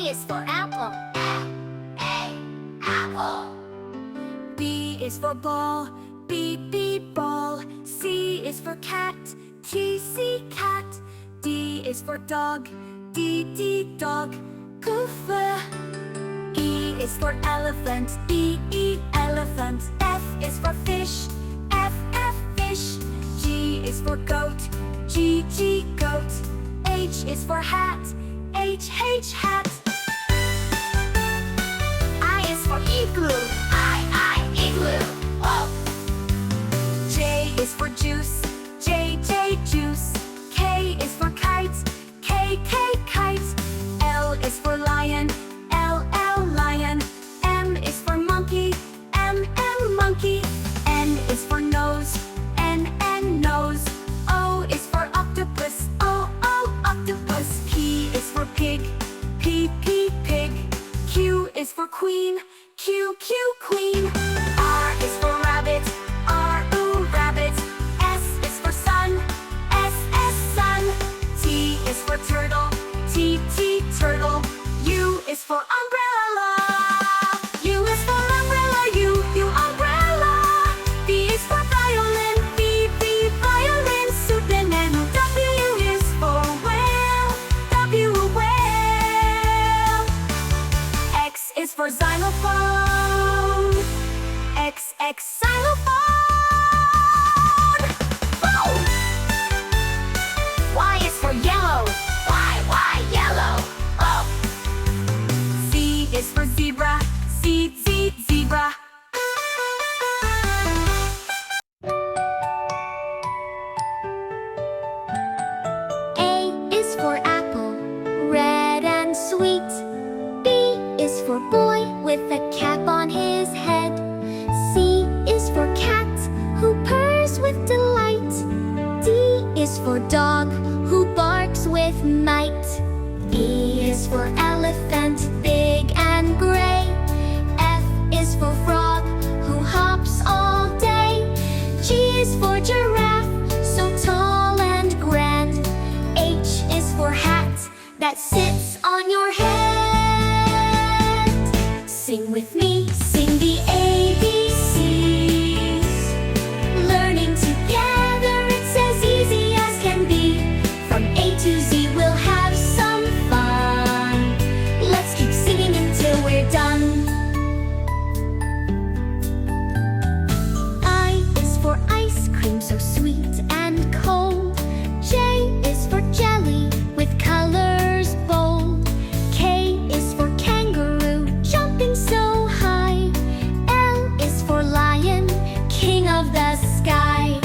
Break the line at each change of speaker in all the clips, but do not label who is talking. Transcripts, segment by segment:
is for apple. A, apple. B is for ball. B, ball. C is for cat. T, cat. D is for dog. D, dog. Goofer. E is for elephant. E, elephant. F is for fish. F, fish. G is for goat. G, goat. H is for hat. H, hat. I is for igloo. I, igloo. Oh. J is for juice. J, juice. K is for kite. K, kite. L is for lion. L, lion. M is for monkey. M, monkey. N is for nose. N, nose. O is for octopus. O, octopus. P is for pig. P, pig. Q is for queen. Q, queen. R is for rabbit. R, rabbit. S is for sun. S, sun. T is for turtle. T, turtle. U is for umbrella. U is for umbrella. U, umbrella. V is for violin. V, violin. Soup and W is for whale. W, whale. X is for xylophone. X, xylophone. Boom. Y is for yellow. Y, yellow. Oh. Z is for zebra. Z, zebra. A is for apple, red and sweet. B is for boy with a cap on his head. C is for cat who purrs with delight. D is for dog who barks with might. E is for elephant, big and gray. F is for frog who hops all day. G is for giraffe, so tall and grand. H is for hat that sits on your head. Sing with me, sing the ABCs. Learning together, it's as easy as can be. From A to Z we'll have some fun. Let's keep singing until we're done. I is for ice cream, so sweet and cold. J is for jelly with colors bold. K is for kangaroo, jumping so high. L is for lion, king of the sky.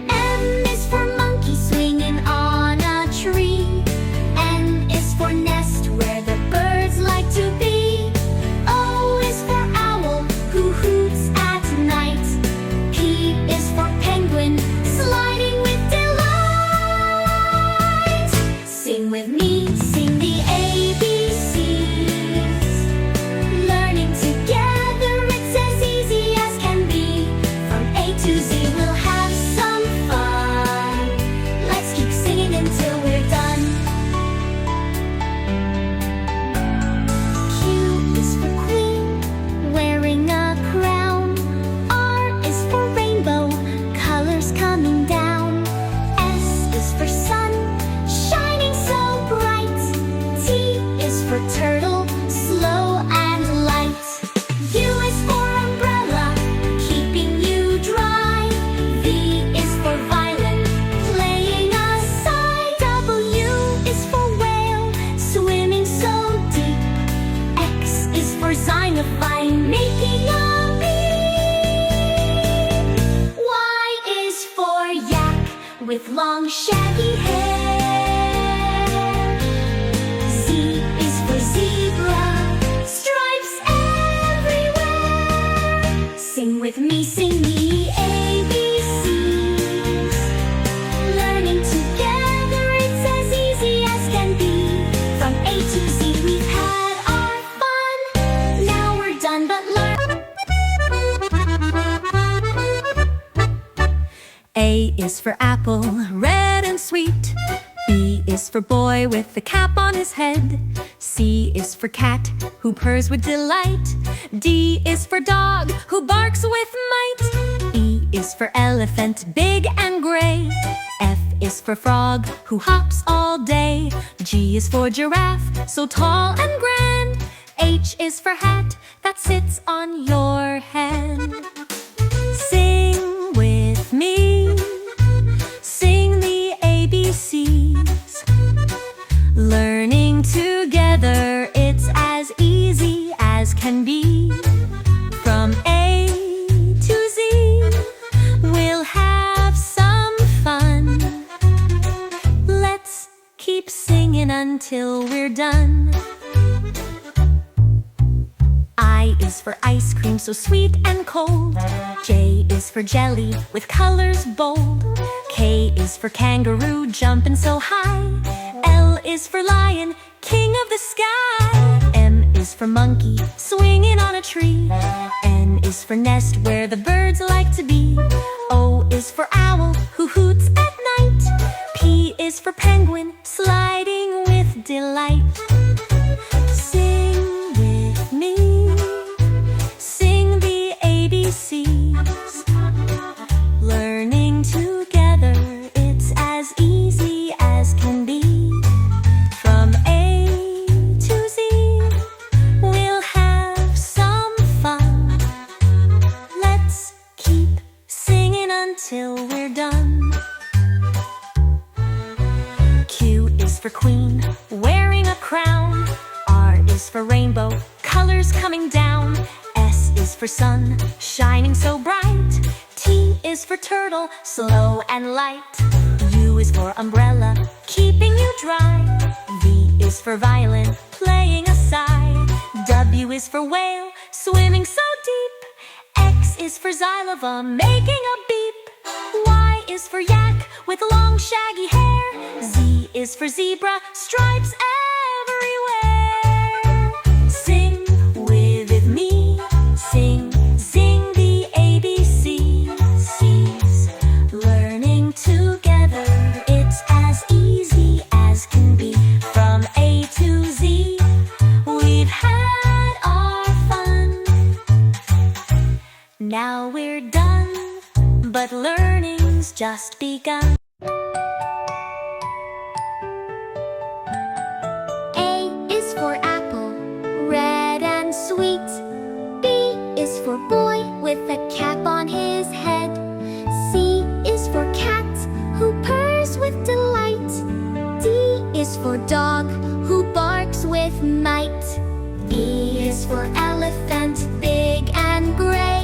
M is for monkey, swinging on a tree. N is for nest, where the birds like to be. O is for owl, who hoots at night. P is for penguin, sliding with delight. Sing with me, sing the ABCs. Learning together, it's as easy as can be. From A to Z we'll have some fun. Let's keep singing until we're done. Q is for queen, wearing a crown. R is for rainbow, colors coming down. S is for sun, shining so bright. T is for turtle, slow and light. U is for umbrella, keeping you dry. V is for violin, playing a sigh. W is for whale, swimming so deep. X is for xylophone, making a beat. Y is for yak, with long shaggy hair. Z is for zebra, stripes everywhere. Sing with me, sing the ABCs. Learning together, it's as easy as can be. From A to Z we've had our fun. Now we're done, but learn. A is for apple, red and sweet. B is for boy with the cap on his head. C is for cat, who purrs with delight. D is for dog, who barks with might. E is for elephant, big and gray. F is for frog, who hops all day. G is for giraffe, so tall and grand. H is for hat, that sits on your head. Sing with me, sing the ABCs. Learning together, it's as easy as can be. From A to Z, we'll have some fun. Let's keep singing until we're done. I is for ice cream, so sweet and cold. J is for jelly, with colors bold. K is for kangaroo, jumping so high. L is for lion, king of the sky. M is for monkey, swinging on a tree. N is for nest, where the birds like to be. O is for owl, who hoots at night. P is for penguin, sliding with delight. Sing with me, sing the ABCs. Learning together, it's as easy as can be. From A to Z, we'll have some fun. Let's keep singing until we're done. Q is for queen, wearing a crown. R is for rainbow, colors coming down. S is for sun, shining so bright. T is for turtle, slow and light. U is for umbrella, keeping you dry. V is for violin, playing a side. W is for whale, swimming so deep. X is for xylophone, making a beep. Y is for yak, with long shaggy hair. Z is for zebra, stripes everywhere. Sing with me, sing, sing the ABCs. Learning together, it's as easy as can be. From A to Z, we've had our fun. Now we're done, but learning's just begun. A is for apple, red and sweet. B is for boy, with a cap on his head. C is for cat, who purrs with delight. D is for dog, who barks with might. E is for elephant, big and gray.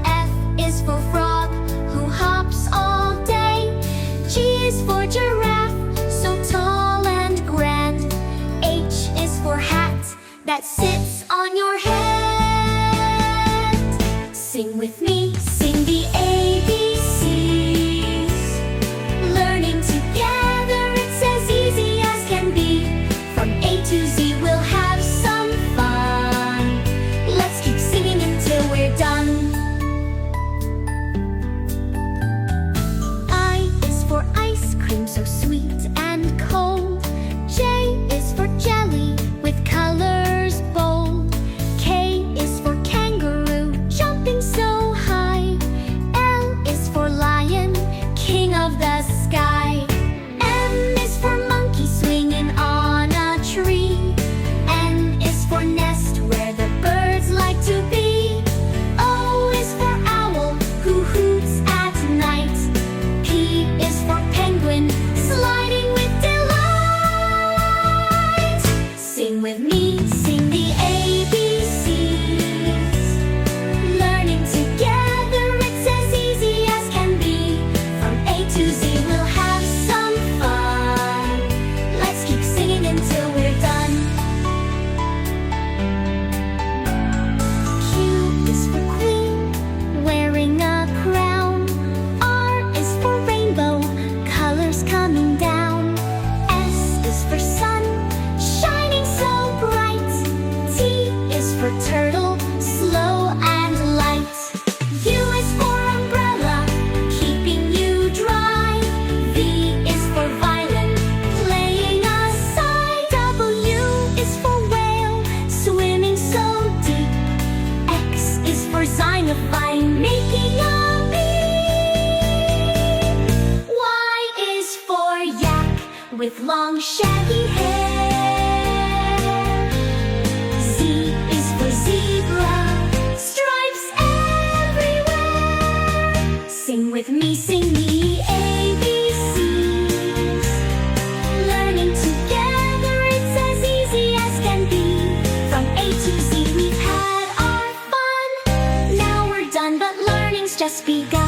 F is for frog, who hops all day. G is for giraffe, so tall and grand. H is for hat, that sits on your head. Sing with me, sing the ABCs. Learning together, it's as easy as can be. From A to Z, we'll have some fun. Let's keep singing until we're done. I is for ice cream, so sweet and cold. J is for jelly, with colors bold. K is for kangaroo, jumping so high. L is for lion, king of the sky. M is for monkey, swinging on a tree. N is for nest, where the birds like to be. O is for owl, who hoots at night. P is for penguin, sliding with delight. Sing with me, sing the ABCs. Learning together, it's as easy as can be. From A to Z, we'll have some fun. Let's keep singing until we're done. Q is for queen, wearing a crown. R is for rainbow, colors coming down. S is for sun, shining so bright. with long shaggy hair. Z is for zebra, stripes everywhere. Sing with me, sing me, ABCs. Learning together, it's as easy as can be. From A to Z, we've had our fun. Now we're done, but learning's just begun.